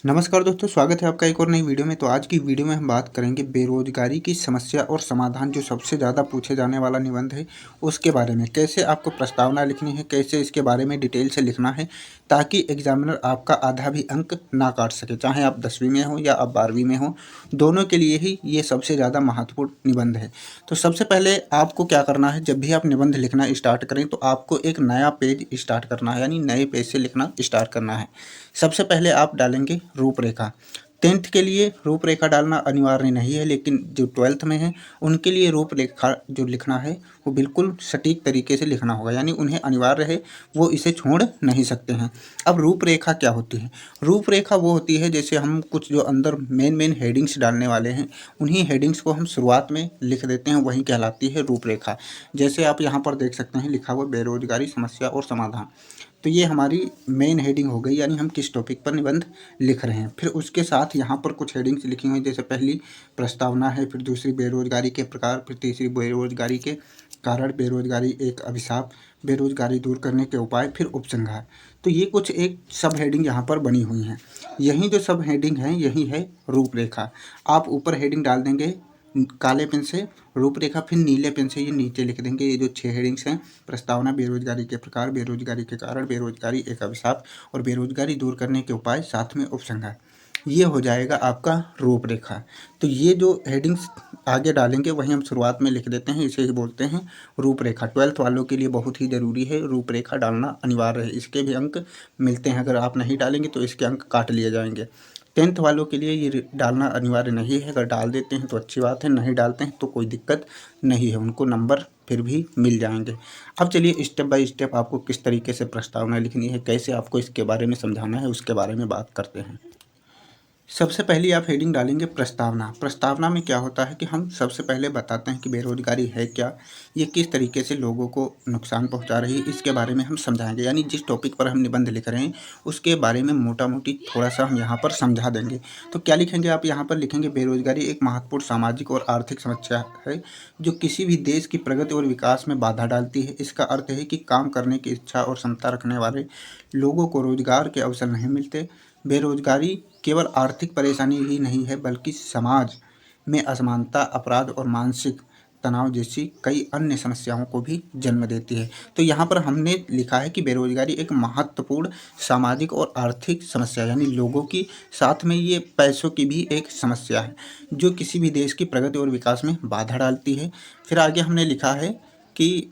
नमस्कार दोस्तों, स्वागत है आपका एक और नई वीडियो में। तो आज की वीडियो में हम बात करेंगे बेरोजगारी की समस्या और समाधान, जो सबसे ज़्यादा पूछे जाने वाला निबंध है उसके बारे में। कैसे आपको प्रस्तावना लिखनी है, कैसे इसके बारे में डिटेल से लिखना है, ताकि एग्जामिनर आपका आधा भी अंक ना काट सके। चाहे आप 10वीं में हो या आप 12वीं में हो, दोनों के लिए ही ये सबसे ज़्यादा महत्वपूर्ण निबंध है। तो सबसे पहले आपको क्या करना है, जब भी आप निबंध लिखना स्टार्ट करें तो आपको एक नया पेज स्टार्ट करना है, यानी नए पेज से लिखना स्टार्ट करना है। सबसे पहले आप डालेंगे रूपरेखा। 10th के लिए रूपरेखा डालना अनिवार्य नहीं है, लेकिन जो 12th में है उनके लिए रूपरेखा जो लिखना है वो बिल्कुल सटीक तरीके से लिखना होगा, यानी उन्हें अनिवार्य है, वो इसे छोड़ नहीं सकते हैं। अब रूपरेखा क्या होती है? रूपरेखा वो होती है, जैसे हम कुछ जो अंदर मेन हेडिंग्स डालने वाले हैं, उन्हीं हेडिंग्स को हम शुरुआत में लिख देते हैं, वही कहलाती है रूपरेखा। जैसे आप यहाँ पर देख सकते हैं लिखा हुआ बेरोजगारी समस्या और समाधान। तो ये हमारी मेन हेडिंग हो गई, यानी हम किस टॉपिक पर निबंध लिख रहे हैं। फिर उसके साथ यहाँ पर कुछ हेडिंग्स लिखी हुई, जैसे पहली प्रस्तावना है, फिर दूसरी बेरोजगारी के प्रकार, फिर तीसरी बेरोजगारी के कारण, बेरोजगारी एक अभिशाप, बेरोजगारी दूर करने के उपाय, फिर उपसंहार। तो ये कुछ एक सब हेडिंग यहाँ पर बनी हुई हैं। यही जो सब हेडिंग हैं यही है रूपरेखा। आप ऊपर हेडिंग डाल देंगे काले पेन से रूपरेखा, फिर नीले पेन से ये नीचे लिख देंगे। ये जो 6 हेडिंग्स हैं, प्रस्तावना, बेरोजगारी के प्रकार, बेरोजगारी के कारण, बेरोजगारी एक अभिशाप और बेरोजगारी दूर करने के उपाय, साथ में उपसंहार। ये हो जाएगा आपका रूपरेखा। तो ये जो हेडिंग्स आगे डालेंगे वही हम शुरुआत में लिख देते हैं, इसे ही बोलते हैं रूपरेखा। 12th वालों के लिए बहुत ही ज़रूरी है, रूपरेखा डालना अनिवार्य है। इसके भी अंक मिलते हैं, अगर आप नहीं डालेंगे तो इसके अंक काट लिए जाएंगे। 10th वालों के लिए ये डालना अनिवार्य नहीं है, अगर डाल देते हैं तो अच्छी बात है, नहीं डालते हैं तो कोई दिक्कत नहीं है, उनको नंबर फिर भी मिल जाएंगे। अब चलिए स्टेप बाय स्टेप आपको किस तरीके से प्रस्तावना लिखनी है, कैसे आपको इसके बारे में समझाना है, उसके बारे में बात करते हैं। सबसे पहले आप हेडिंग डालेंगे प्रस्तावना। प्रस्तावना में क्या होता है कि हम सबसे पहले बताते हैं कि बेरोजगारी है क्या, ये किस तरीके से लोगों को नुकसान पहुंचा रही है, इसके बारे में हम समझाएंगे। यानी जिस टॉपिक पर हम निबंध लिख रहे हैं उसके बारे में मोटा मोटी थोड़ा सा हम यहाँ पर समझा देंगे। तो क्या लिखेंगे आप यहाँ पर? लिखेंगे बेरोजगारी एक महत्वपूर्ण सामाजिक और आर्थिक समस्या है जो किसी भी देश की प्रगति और विकास में बाधा डालती है। इसका अर्थ है कि काम करने की इच्छा और क्षमता रखने वाले लोगों को रोजगार के अवसर नहीं मिलते। बेरोजगारी केवल आर्थिक परेशानी ही नहीं है, बल्कि समाज में असमानता, अपराध और मानसिक तनाव जैसी कई अन्य समस्याओं को भी जन्म देती है। तो यहाँ पर हमने लिखा है कि बेरोजगारी एक महत्वपूर्ण सामाजिक और आर्थिक समस्या, यानी लोगों की, साथ में ये पैसों की भी एक समस्या है जो किसी भी देश की प्रगति और विकास में बाधा डालती है। फिर आगे हमने लिखा है कि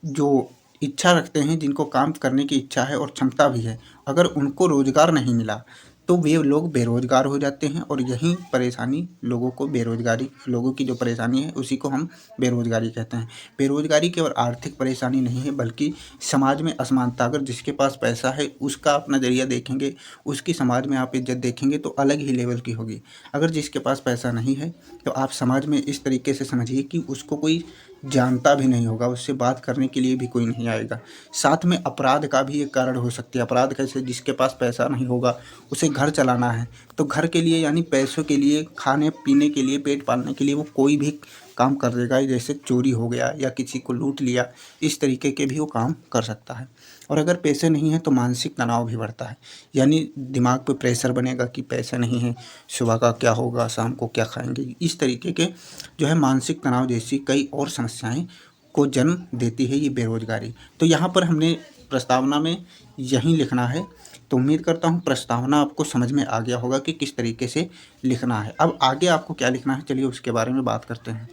जो इच्छा रखते हैं, जिनको काम करने की इच्छा है और क्षमता भी है, अगर उनको रोज़गार नहीं मिला तो वे लोग बेरोज़गार हो जाते हैं, और यही परेशानी लोगों को, बेरोज़गारी लोगों की जो परेशानी है उसी को हम बेरोज़गारी कहते हैं। बेरोज़गारी केवल आर्थिक परेशानी नहीं है, बल्कि समाज में असमानता। अगर जिसके पास पैसा है उसका आप नज़रिया देखेंगे, उसकी समाज में आप इज्जत देखेंगे तो अलग ही लेवल की होगी। अगर जिसके पास पैसा नहीं है तो आप समाज में इस तरीके से समझिए कि उसको कोई जानता भी नहीं होगा, उससे बात करने के लिए भी कोई नहीं आएगा। साथ में अपराध का भी एक कारण हो सकती है। अपराध कैसे? जिसके पास पैसा नहीं होगा, उसे घर चलाना है, तो घर के लिए, यानी पैसों के लिए, खाने पीने के लिए, पेट पालने के लिए वो कोई भी काम कर देगा। जैसे चोरी हो गया या किसी को लूट लिया, इस तरीके के भी वो काम कर सकता है। और अगर पैसे नहीं हैं तो मानसिक तनाव भी बढ़ता है, यानी दिमाग पे प्रेशर बनेगा कि पैसे नहीं है, सुबह का क्या होगा, शाम को क्या खाएंगे। इस तरीके के जो है मानसिक तनाव जैसी कई और समस्याएं को जन्म देती है ये बेरोजगारी। तो यहाँ पर हमने प्रस्तावना में यही लिखना है। तो उम्मीद करता हूँ प्रस्तावना आपको समझ में आ गया होगा कि किस तरीके से लिखना है। अब आगे आपको क्या लिखना है, चलिए उसके बारे में बात करते हैं।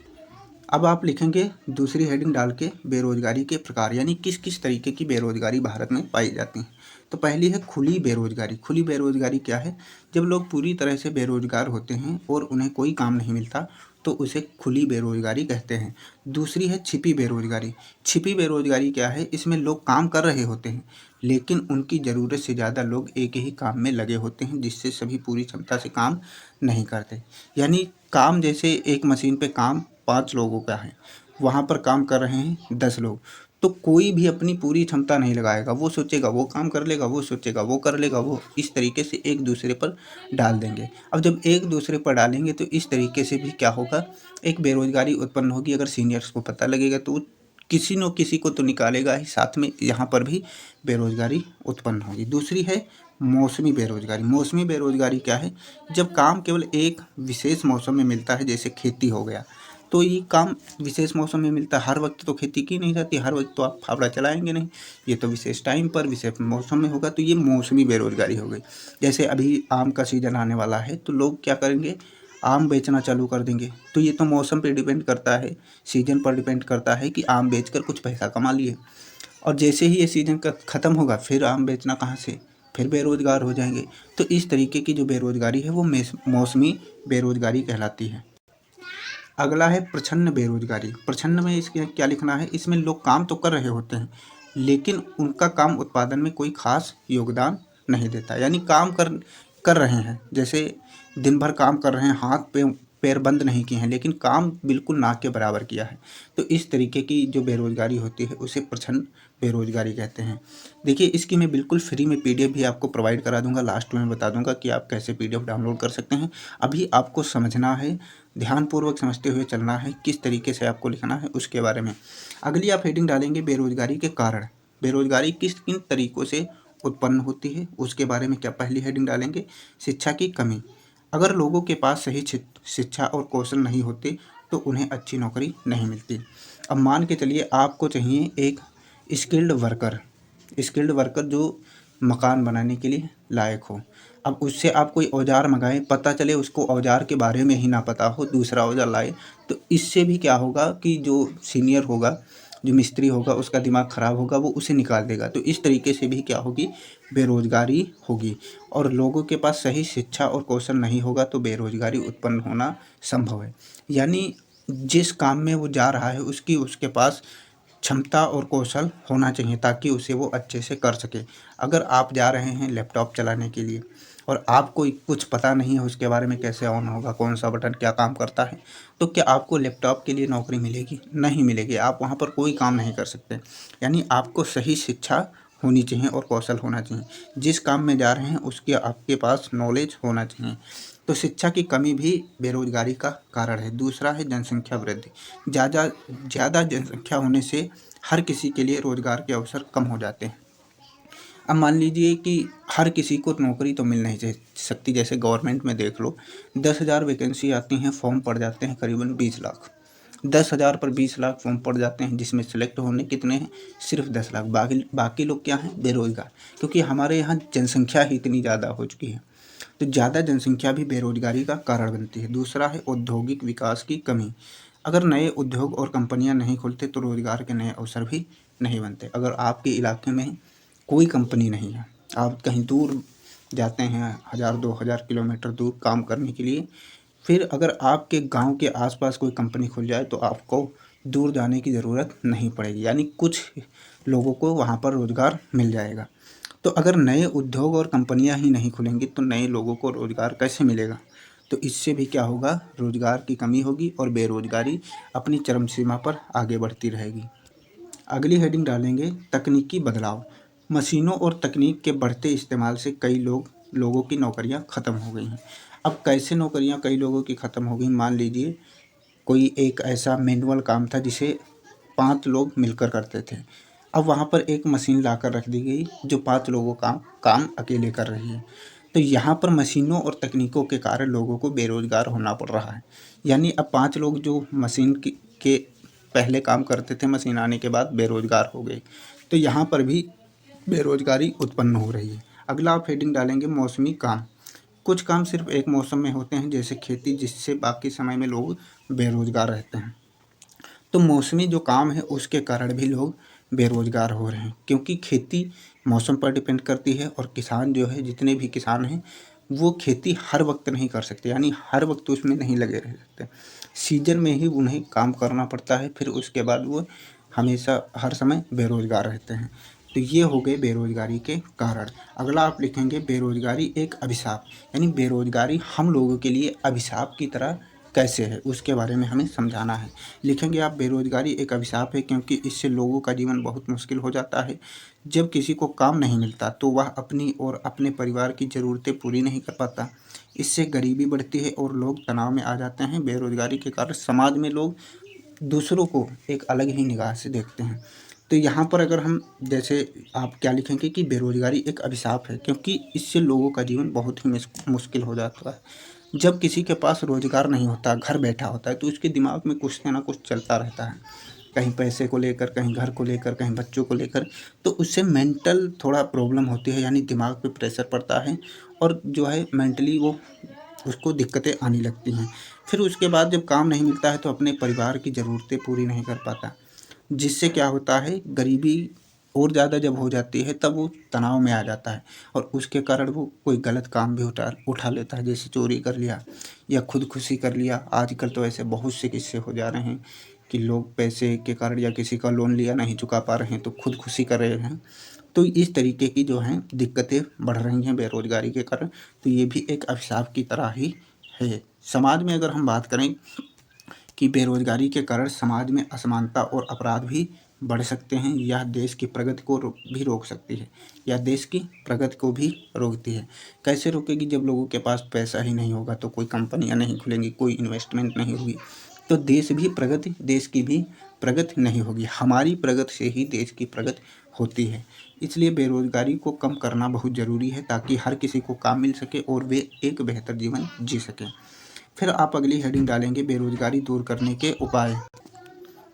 अब आप लिखेंगे दूसरी हेडिंग डाल के बेरोजगारी के प्रकार, यानी किस किस तरीके की बेरोजगारी भारत में पाई जाती है। तो पहली है खुली बेरोजगारी। खुली बेरोजगारी क्या है? जब लोग पूरी तरह से बेरोजगार होते हैं और उन्हें कोई काम नहीं मिलता तो उसे खुली बेरोजगारी कहते हैं। दूसरी है छिपी बेरोजगारी। छिपी बेरोजगारी क्या है? इसमें लोग काम कर रहे होते हैं लेकिन उनकी ज़रूरत से ज़्यादा लोग एक ही काम में लगे होते हैं, जिससे सभी पूरी क्षमता से काम नहीं करते। यानी काम, जैसे एक मशीन पे काम 5 लोगों का है, वहाँ पर काम कर रहे हैं 10 लोग, तो कोई भी अपनी पूरी क्षमता नहीं लगाएगा। वो सोचेगा वो काम कर लेगा, वो सोचेगा वो कर लेगा, वो इस तरीके से एक दूसरे पर डाल देंगे। अब जब एक दूसरे पर डालेंगे तो इस तरीके से भी क्या होगा, एक बेरोजगारी उत्पन्न होगी। अगर सीनियर्स को पता लगेगा तो किसी न किसी को तो निकालेगा ही, साथ में यहाँ पर भी बेरोजगारी उत्पन्न होगी। दूसरी है मौसमी बेरोजगारी। मौसमी बेरोजगारी क्या है? जब काम केवल एक विशेष मौसम में मिलता है, जैसे खेती हो गया, तो ये काम विशेष मौसम में मिलता है। हर वक्त तो खेती की नहीं जाती, हर वक्त तो आप फावड़ा चलाएंगे नहीं। ये तो विशेष टाइम पर विशेष मौसम में होगा, तो ये मौसमी बेरोजगारी हो गई। जैसे अभी आम का सीजन आने वाला है, तो लोग क्या करेंगे? आम बेचना चालू कर देंगे। तो ये तो मौसम पे डिपेंड करता है, सीजन पर डिपेंड करता है कि आम बेचकर कुछ पैसा कमा लिए। और जैसे ही ये सीजन का ख़त्म होगा, फिर आम बेचना कहाँ से? फिर बेरोजगार हो जाएंगे। तो इस तरीके की जो बेरोजगारी है वो मौसमी बेरोजगारी कहलाती है। अगला है प्रछन्न बेरोजगारी। प्रछन्न में इसके क्या लिखना है? इसमें लोग काम तो कर रहे होते हैं, लेकिन उनका काम उत्पादन में कोई खास योगदान नहीं देता। यानी काम कर कर रहे हैं, जैसे दिन भर काम कर रहे हैं, हाथ पे पैर बंद नहीं किए हैं, लेकिन काम बिल्कुल ना के बराबर किया है। तो इस तरीके की जो बेरोजगारी होती है उसे प्रछन्न बेरोजगारी कहते हैं। देखिए, इसकी मैं बिल्कुल फ्री में पीडीएफ भी आपको प्रोवाइड करा दूंगा। लास्ट में बता दूंगा कि आप कैसे पीडीएफ डाउनलोड कर सकते हैं। अभी आपको समझना है, ध्यानपूर्वक समझते हुए चलना है, किस तरीके से आपको लिखना है उसके बारे में। अगली आप हेडिंग डालेंगे बेरोजगारी के कारण। बेरोजगारी किस किन तरीकों से उत्पन्न होती है उसके बारे में क्या पहली हेडिंग डालेंगे? शिक्षा की कमी। अगर लोगों के पास सही शिक्षा और कौशल नहीं होते तो उन्हें अच्छी नौकरी नहीं मिलती। अब मान के चलिए आपको चाहिए एक स्किल्ड वर्कर। स्किल्ड वर्कर जो मकान बनाने के लिए लायक हो। अब उससे आप कोई औजार मंगाएं, पता चले उसको औजार के बारे में ही ना पता हो, दूसरा औजार लाए, तो इससे भी क्या होगा कि जो सीनियर होगा, जो मिस्त्री होगा, उसका दिमाग ख़राब होगा, वो उसे निकाल देगा। तो इस तरीके से भी क्या होगी? बेरोजगारी होगी। और लोगों के पास सही शिक्षा और कौशल नहीं होगा तो बेरोजगारी उत्पन्न होना संभव है। यानी जिस काम में वो जा रहा है उसकी उसके पास क्षमता और कौशल होना चाहिए, ताकि उसे वो अच्छे से कर सके। अगर आप जा रहे हैं लैपटॉप चलाने के लिए और आपको कुछ पता नहीं है उसके बारे में, कैसे ऑन होगा, कौन सा बटन क्या काम करता है, तो क्या आपको लैपटॉप के लिए नौकरी मिलेगी? नहीं मिलेगी। आप वहाँ पर कोई काम नहीं कर सकते। यानी आपको सही शिक्षा होनी चाहिए और कौशल होना चाहिए। जिस काम में जा रहे हैं उसके आपके पास नॉलेज होना चाहिए। तो शिक्षा की कमी भी बेरोजगारी का कारण है। दूसरा है जनसंख्या वृद्धि। ज़्यादा ज़्यादा जनसंख्या होने से हर किसी के लिए रोजगार के अवसर कम हो जाते हैं। अब मान लीजिए कि हर किसी को नौकरी तो मिल नहीं सकती। जैसे गवर्नमेंट में देख लो, 10,000 वैकेंसी आती हैं, फॉर्म पड़ जाते हैं करीबन 20 लाख। 10,000 पर 20 लाख फॉर्म पड़ जाते हैं, जिसमें सेलेक्ट होने कितने हैं? सिर्फ 10 लाख। बाकी बाकी लोग क्या हैं? बेरोजगार। क्योंकि हमारे यहाँ जनसंख्या ही इतनी ज़्यादा हो चुकी है। तो ज़्यादा जनसंख्या भी बेरोजगारी का कारण बनती है। दूसरा है औद्योगिक विकास की कमी। अगर नए उद्योग और कंपनियां नहीं खुलते तो रोजगार के नए अवसर भी नहीं बनते। अगर आपके इलाके में कोई कंपनी नहीं है, आप कहीं दूर जाते हैं 1,000-2,000 किलोमीटर दूर काम करने के लिए, फिर अगर आपके गांव के आसपास कोई कंपनी खुल जाए तो आपको दूर जाने की ज़रूरत नहीं पड़ेगी। यानी कुछ लोगों को वहाँ पर रोज़गार मिल जाएगा। तो अगर नए उद्योग और कंपनियां ही नहीं खुलेंगी तो नए लोगों को रोज़गार कैसे मिलेगा? तो इससे भी क्या होगा? रोज़गार की कमी होगी और बेरोज़गारी अपनी चरम सीमा पर आगे बढ़ती रहेगी। अगली हेडिंग डालेंगे तकनीकी बदलाव। मशीनों और तकनीक के बढ़ते इस्तेमाल से कई लोगों की नौकरियां ख़त्म हो गई हैं। अब कैसे नौकरियां कई लोगों की ख़त्म हो गई? मान लीजिए कोई एक ऐसा मैनुअल काम था जिसे 5 लोग मिलकर करते थे। अब वहाँ पर एक मशीन लाकर रख दी गई जो 5 लोगों का काम अकेले कर रही है। तो यहाँ पर मशीनों और तकनीकों के कारण लोगों को बेरोज़गार होना पड़ रहा है। यानी अब 5 लोग जो मशीन के पहले काम करते थे, मशीन आने के बाद बेरोज़गार हो गए। तो यहाँ पर भी बेरोज़गारी उत्पन्न हो रही है। अगला आप हेडिंग डालेंगे मौसमी काम। कुछ काम सिर्फ एक मौसम में होते हैं, जैसे खेती, जिससे बाकी समय में लोग बेरोज़गार रहते हैं। तो मौसमी जो काम है उसके कारण भी लोग बेरोज़गार हो रहे हैं, क्योंकि खेती मौसम पर डिपेंड करती है और किसान जो है, जितने भी किसान हैं, वो खेती हर वक्त नहीं कर सकते। यानी हर वक्त उसमें नहीं लगे रह सकते। सीजन में ही उन्हें काम करना पड़ता है, फिर उसके बाद वो हमेशा हर समय बेरोज़गार रहते हैं। तो ये हो गए बेरोज़गारी के कारण। अगला आप लिखेंगे बेरोज़गारी एक अभिशाप। यानी बेरोज़गारी हम लोगों के लिए अभिशाप की तरह कैसे है उसके बारे में हमें समझाना है। लिखेंगे आप बेरोज़गारी एक अभिशाप है क्योंकि इससे लोगों का जीवन बहुत मुश्किल हो जाता है। जब किसी को काम नहीं मिलता तो वह अपनी और अपने परिवार की ज़रूरतें पूरी नहीं कर पाता। इससे गरीबी बढ़ती है और लोग तनाव में आ जाते हैं। बेरोज़गारी के कारण समाज में लोग दूसरों को एक अलग ही निगाह से देखते हैं। तो यहाँ पर अगर हम जैसे आप क्या लिखेंगे कि बेरोज़गारी एक अभिशाप है, क्योंकि इससे लोगों का जीवन बहुत ही मुश्किल हो जाता है। जब किसी के पास रोज़गार नहीं होता, घर बैठा होता है, तो उसके दिमाग में कुछ ना कुछ चलता रहता है। कहीं पैसे को लेकर, कहीं घर को लेकर, कहीं बच्चों को लेकर, तो उससे मेंटल थोड़ा प्रॉब्लम होती है, यानी दिमाग पे प्रेशर पड़ता है और जो है मेंटली वो उसको दिक्कतें आने लगती हैं। फिर उसके बाद जब काम नहीं मिलता है तो अपने परिवार की ज़रूरतें पूरी नहीं कर पाता, जिससे क्या होता है, गरीबी और ज़्यादा जब हो जाती है तब वो तनाव में आ जाता है और उसके कारण वो कोई गलत काम भी उठा उठा लेता है, जैसे चोरी कर लिया या खुदकुशी कर लिया। आजकल तो ऐसे बहुत से किस्से हो जा रहे हैं कि लोग पैसे के कारण या किसी का लोन लिया नहीं चुका पा रहे हैं तो खुदकुशी कर रहे हैं। तो इस तरीके की जो हैं दिक्कतें बढ़ रही हैं बेरोज़गारी के कारण, तो ये भी एक अभिशाप की तरह ही है। समाज में अगर हम बात करें कि बेरोज़गारी के कारण समाज में असमानता और अपराध भी बढ़ सकते हैं। यह देश की प्रगति को भी रोक सकती है, या देश की प्रगति को भी रोकती है। कैसे रोकेगी? जब लोगों के पास पैसा ही नहीं होगा तो कोई कंपनियां नहीं खुलेंगी, कोई इन्वेस्टमेंट नहीं होगी, तो देश की भी प्रगति नहीं होगी। हमारी प्रगति से ही देश की प्रगति होती है। इसलिए बेरोज़गारी को कम करना बहुत ज़रूरी है, ताकि हर किसी को काम मिल सके और वे एक बेहतर जीवन जी सकें। फिर आप अगली हेडिंग डालेंगे बेरोज़गारी दूर करने के उपाय।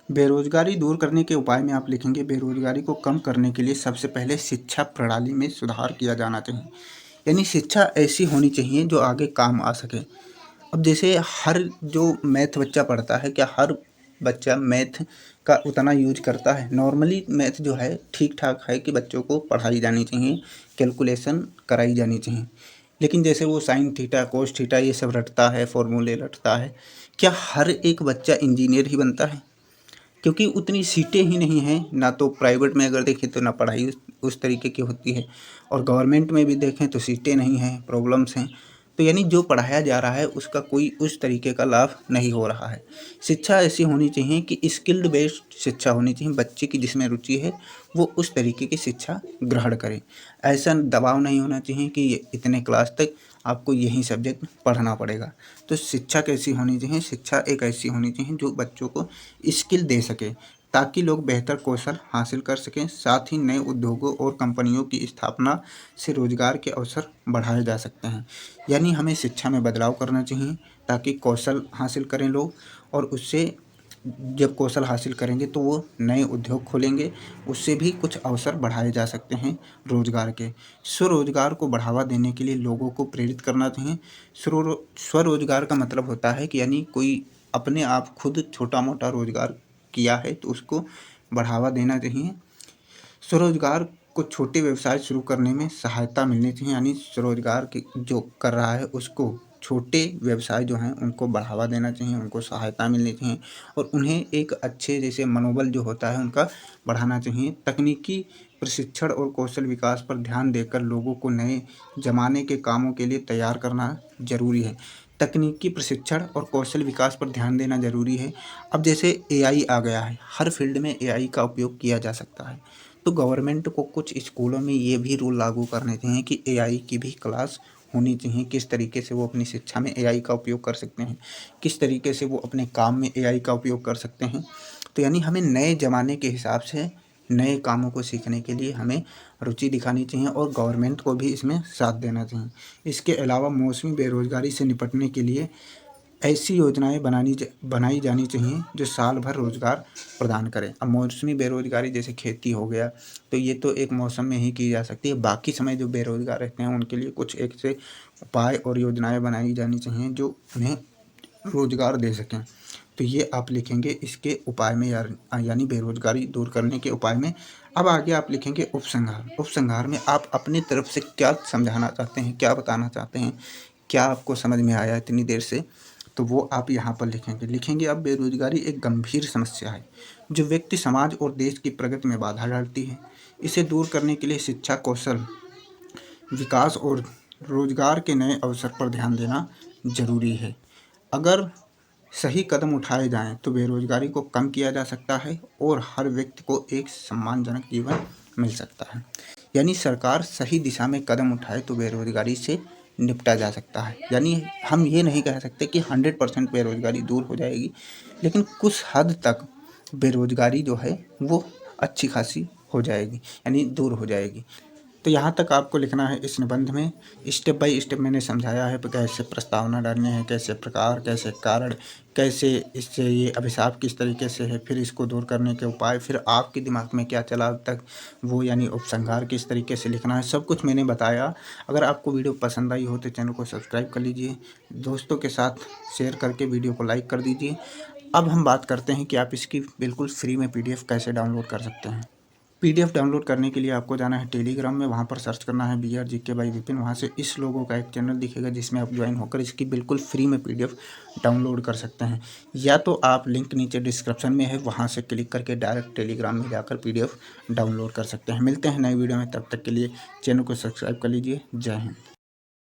बेरोज़गारी दूर करने के उपाय में आप लिखेंगे बेरोज़गारी को कम करने के लिए सबसे पहले शिक्षा प्रणाली में सुधार किया जाना चाहिए। यानी शिक्षा ऐसी होनी चाहिए जो आगे काम आ सके। अब जैसे हर जो मैथ बच्चा पढ़ता है, क्या हर बच्चा मैथ का उतना यूज करता है? नॉर्मली मैथ जो है ठीक ठाक है कि बच्चों को पढ़ाई जानी चाहिए, कैलकुलेशन कराई जानी चाहिए। लेकिन जैसे वो साइन थीटा कोस थीटा ये सब रटता है, फॉर्मूले रटता है, क्या हर एक बच्चा इंजीनियर ही बनता है? क्योंकि उतनी सीटें ही नहीं हैं। ना तो प्राइवेट में अगर देखें तो ना पढ़ाई उस तरीके की होती है, और गवर्नमेंट में भी देखें तो सीटें नहीं हैं, प्रॉब्लम्स हैं। तो यानी जो पढ़ाया जा रहा है उसका कोई उस तरीके का लाभ नहीं हो रहा है। शिक्षा ऐसी होनी चाहिए कि स्किल्ड बेस्ड शिक्षा होनी चाहिए। बच्चे की जिसमें रुचि है वो उस तरीके की शिक्षा ग्रहण करे। ऐसा दबाव नहीं होना चाहिए कि इतने क्लास तक आपको यही सब्जेक्ट पढ़ना पड़ेगा। तो शिक्षा कैसी होनी चाहिए? शिक्षा एक ऐसी होनी चाहिए जो बच्चों को स्किल दे सके, ताकि लोग बेहतर कौशल हासिल कर सकें। साथ ही नए उद्योगों और कंपनियों की स्थापना से रोजगार के अवसर बढ़ाए जा सकते हैं। यानी हमें शिक्षा में बदलाव करना चाहिए ताकि कौशल हासिल करें लोग, और उससे जब कौशल हासिल करेंगे तो वो नए उद्योग खोलेंगे, उससे भी कुछ अवसर बढ़ाए जा सकते हैं रोजगार के। स्वरोजगार को बढ़ावा देने के लिए लोगों को प्रेरित करना चाहिए। स्वरोजगार का मतलब होता है कि यानी कोई अपने आप खुद छोटा मोटा रोजगार किया है तो उसको बढ़ावा देना चाहिए। स्वरोजगार को छोटे व्यवसाय शुरू करने में सहायता मिलनी चाहिए, यानी स्वरोजगार के जो कर रहा है उसको छोटे व्यवसाय जो हैं उनको बढ़ावा देना चाहिए, उनको सहायता मिलनी चाहिए और उन्हें एक अच्छे जैसे मनोबल जो होता है उनका बढ़ाना चाहिए। तकनीकी प्रशिक्षण और कौशल विकास पर ध्यान देकर लोगों को नए ज़माने के कामों के लिए तैयार करना ज़रूरी है। तकनीकी प्रशिक्षण और कौशल विकास पर ध्यान देना ज़रूरी है। अब जैसे एआई आ गया है, हर फील्ड में एआई का उपयोग किया जा सकता है, तो गवर्नमेंट को कुछ स्कूलों में ये भी रूल लागू करने चाहिए कि एआई की भी क्लास होनी चाहिए। किस तरीके से वो अपनी शिक्षा में एआई का उपयोग कर सकते हैं, किस तरीके से वो अपने काम में एआई का उपयोग कर सकते हैं। तो यानी हमें नए ज़माने के हिसाब से नए कामों को सीखने के लिए हमें रुचि दिखानी चाहिए और गवर्नमेंट को भी इसमें साथ देना चाहिए। इसके अलावा मौसमी बेरोज़गारी से निपटने के लिए ऐसी योजनाएं बनाई जानी चाहिए जो साल भर रोज़गार प्रदान करें। अब मौसमी बेरोज़गारी जैसे खेती हो गया, तो ये तो एक मौसम में ही की जा सकती है। बाकी समय जो बेरोज़गार रहते हैं उनके लिए कुछ एक से उपाय और योजनाएं बनाई जानी चाहिए जो उन्हें रोज़गार दे सकें। तो ये आप लिखेंगे इसके उपाय में, यानी बेरोज़गारी दूर करने के उपाय में। अब आगे आप लिखेंगे उपसंहार। उपसंहार में आप अपनी तरफ से क्या समझाना चाहते हैं, क्या बताना चाहते हैं, क्या आपको समझ में आया इतनी देर से, तो वो आप यहाँ पर लिखेंगे। अब बेरोज़गारी एक गंभीर समस्या है जो व्यक्ति, समाज और देश की प्रगति में बाधा डालती है। इसे दूर करने के लिए शिक्षा, कौशल विकास और रोजगार के नए अवसर पर ध्यान देना जरूरी है। अगर सही कदम उठाए जाएं तो बेरोजगारी को कम किया जा सकता है और हर व्यक्ति को एक सम्मानजनक जीवन मिल सकता है। यानी सरकार सही दिशा में कदम उठाए तो बेरोजगारी से निपटा जा सकता है। यानी हम ये नहीं कह सकते कि 100% बेरोजगारी दूर हो जाएगी, लेकिन कुछ हद तक बेरोजगारी जो है वो अच्छी खासी हो जाएगी, यानी दूर हो जाएगी। तो यहाँ तक आपको लिखना है इस निबंध में। स्टेप बाय स्टेप मैंने समझाया है कि कैसे प्रस्तावना डालनी है, कैसे प्रकार, कैसे कारण, कैसे इससे ये अभिशाप किस तरीके से है, फिर इसको दूर करने के उपाय, फिर आपके दिमाग में क्या चला अब तक वो, यानी उपसंहार किस तरीके से लिखना है, सब कुछ मैंने बताया। अगर आपको वीडियो पसंद आई हो तो चैनल को सब्सक्राइब कर लीजिए, दोस्तों के साथ शेयर करके वीडियो को लाइक कर दीजिए। अब हम बात करते हैं कि आप इसकी बिल्कुल फ्री में PDF कैसे डाउनलोड कर सकते हैं। PDF डाउनलोड करने के लिए आपको जाना है टेलीग्राम में, वहाँ पर सर्च करना है BRGK बाई विपिन। वहाँ से इस लोगों का एक चैनल दिखेगा जिसमें आप ज्वाइन होकर इसकी बिल्कुल फ्री में PDF डाउनलोड कर सकते हैं। या तो आप लिंक नीचे डिस्क्रिप्शन में है, वहाँ से क्लिक करके डायरेक्ट टेलीग्राम में जाकर PDF डाउनलोड कर सकते हैं। मिलते हैं नई वीडियो में, तब तक के लिए चैनल को सब्सक्राइब कर लीजिए। जय हिंद।